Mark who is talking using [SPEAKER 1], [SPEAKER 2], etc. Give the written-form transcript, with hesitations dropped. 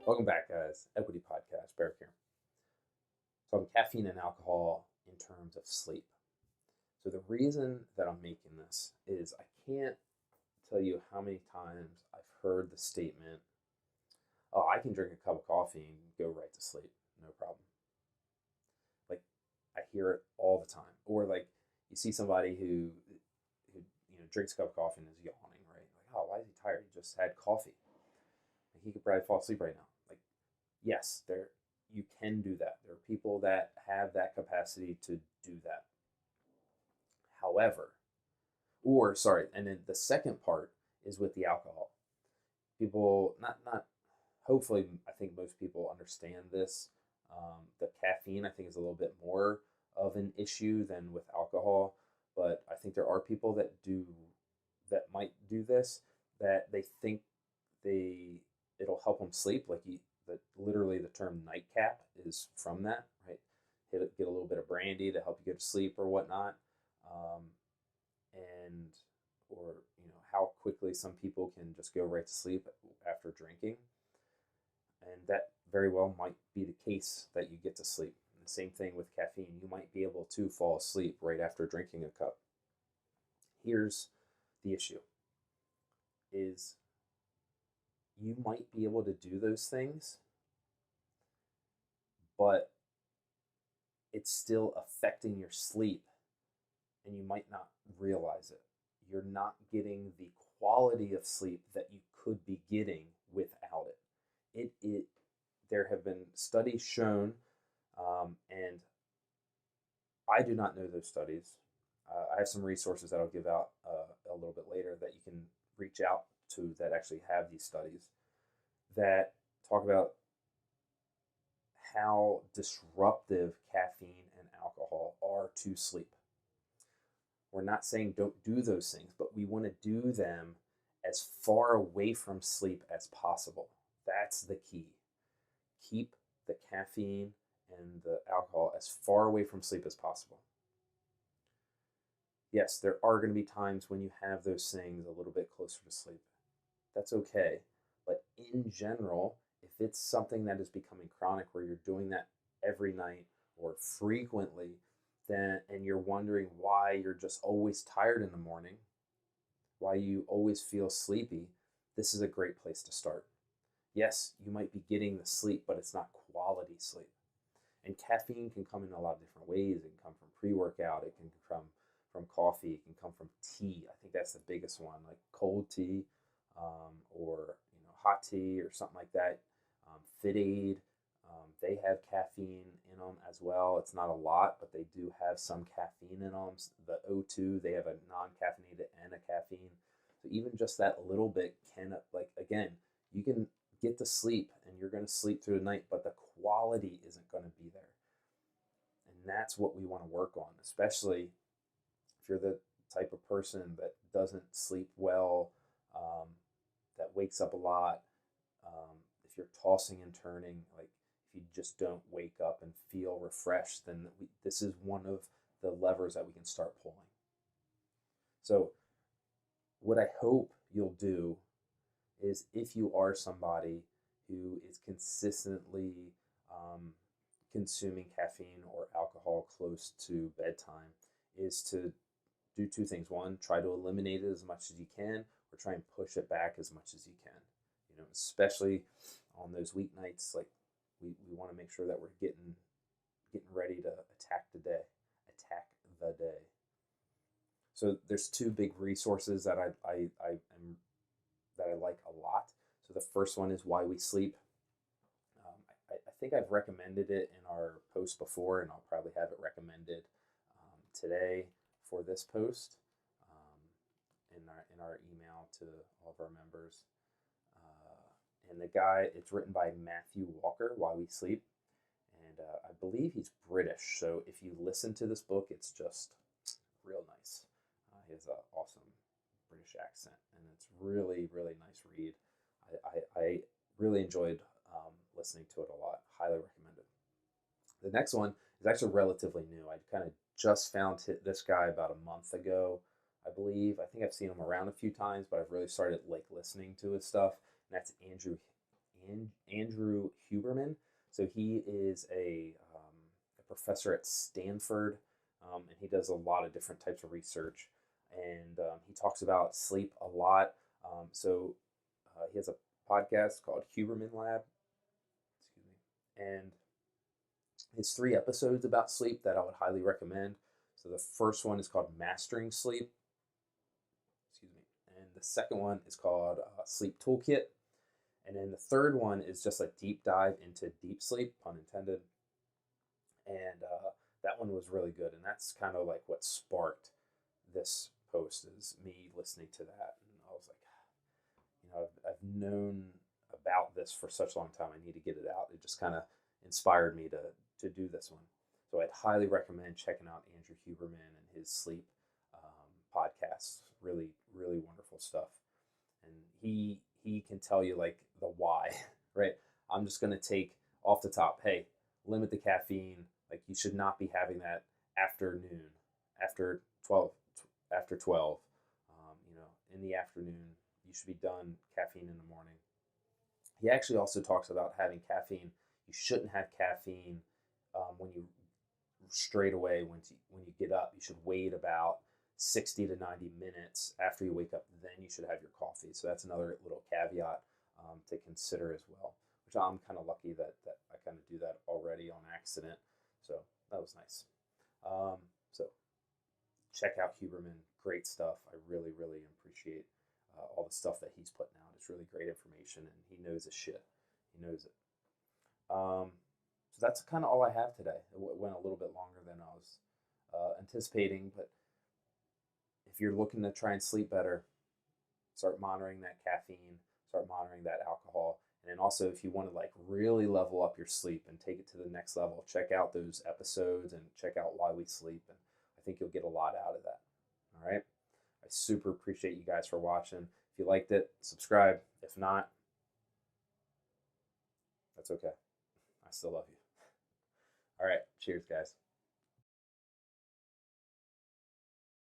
[SPEAKER 1] Welcome back, guys. Equity Podcast, Barrick here. Talking caffeine and alcohol in terms of sleep. So the reason that I'm making this is I can't tell you how many times I've heard the statement, "Oh, I can drink a cup of coffee and go right to sleep, no problem." Like I hear it all the time. Or like you see somebody who drinks a cup of coffee and is yawning, right? Like, oh, why is he tired? He just had coffee. Like, he could probably fall asleep right now. Like, yes, you can do that. There are people that have that capacity to do that. However, or sorry, and then the second part is with the alcohol. People not hopefully I think most people understand this. The caffeine I think is a little bit more of an issue than with alcohol, but I think there are people that might do this that they think they it'll help them sleep. Like that literally the term nightcap is from that, right? Get a little bit of brandy to help you go to sleep or whatnot, um, and or how quickly some people can just go right to sleep after drinking, and that very well might be the case that you get to sleep. And the same thing with caffeine, you might be able to fall asleep right after drinking a cup. Here's the issue: is you might be able to do those things, but it's still affecting your sleep and you might not realize it. You're not getting the quality of sleep that you could be getting without it. There have been studies shown, and I do not know those studies. I have some resources that I'll give out a little bit later that you can reach out to that actually have these studies that talk about how disruptive caffeine and alcohol are to sleep. We're not saying don't do those things, but we want to do them as far away from sleep as possible. That's the key. Keep the caffeine and the alcohol as far away from sleep as possible. Yes, there are going to be times when you have those things a little bit closer to sleep. That's okay. But in general, if it's something that is becoming chronic where you're doing that every night or frequently, then and you're wondering why you're just always tired in the morning, why you always feel sleepy, this is a great place to start. Yes, you might be getting the sleep, but it's not quality sleep. And caffeine can come in a lot of different ways. It can come from pre-workout, it can come from coffee, it can come from tea. I think that's the biggest one, like cold tea, or hot tea or something like that. Fit Aid, they have caffeine in them as well. It's not a lot, but they do have some caffeine in them. The O2, they have a non-caffeinated and a caffeine. So even just that little bit can, like, again, you can get to sleep and you're going to sleep through the night, but the quality isn't going to be there. And that's what we want to work on, especially if you're the type of person that doesn't sleep well, that wakes up a lot, if you're tossing and turning, like if you just don't wake up and feel refreshed, then this is one of the levers that we can start pulling. So what I hope you'll do is, if you are somebody who is consistently consuming caffeine or alcohol close to bedtime, is to do two things. One, try to eliminate it as much as you can, or try and push it back as much as you can. Especially on those weeknights, like we want to make sure that we're getting ready to attack the day. So there's two big resources that I like a lot. So the first one is Why We Sleep. I think I've recommended it in our post before, and I'll probably have it recommended today for this post, in our email to all of our members. And it's written by Matthew Walker, Why We Sleep, and I believe he's British. So if you listen to this book, it's just real nice. He has an awesome British accent, and it's really, really nice read. I really enjoyed listening to it a lot. Highly recommend it. The next one is actually relatively new. I kind of just found this guy about a month ago, I believe. I think I've seen him around a few times, but I've really started listening to his stuff. And that's Andrew Huberman. So he is a professor at Stanford, and he does a lot of different types of research. And he talks about sleep a lot. He has a podcast called Huberman Lab. Excuse me. And his 3 episodes about sleep that I would highly recommend. So the first one is called Mastering Sleep. Excuse me. And the second one is called Sleep Toolkit. And then the third one is just a deep dive into deep sleep, pun intended. And that one was really good. And that's kind of like what sparked this post, is me listening to that. And I was like, I've known about this for such a long time. I need to get it out. It just kind of inspired me to do this one. So I'd highly recommend checking out Andrew Huberman and his sleep podcasts. Really, really wonderful stuff. And he can tell you like the why, right? I'm just going to take off the top, hey, limit the caffeine. Like you should not be having that after noon, after 12, in the afternoon. You should be done caffeine in the morning. He actually also talks about having caffeine. You shouldn't have caffeine when you straight away when you get up. You should wait about 60 to 90 minutes after you wake up. Then you should have your coffee. So that's another little caveat to consider as well, which I'm kind of lucky that I kind of do that already on accident. So that was nice. So check out Huberman. Great stuff. I really, really appreciate all the stuff that he's putting out. It's really great information, and he knows his shit. He knows it. So that's kind of all I have today. It went a little bit longer than I was anticipating, but if you're looking to try and sleep better, start monitoring that caffeine, start monitoring that alcohol, and then also if you want to like really level up your sleep and take it to the next level, check out those episodes and check out Why We Sleep, and I think you'll get a lot out of that. All right. I super appreciate you guys for watching. If you liked it, subscribe. If not, that's okay. I still love you. All right. Cheers, guys.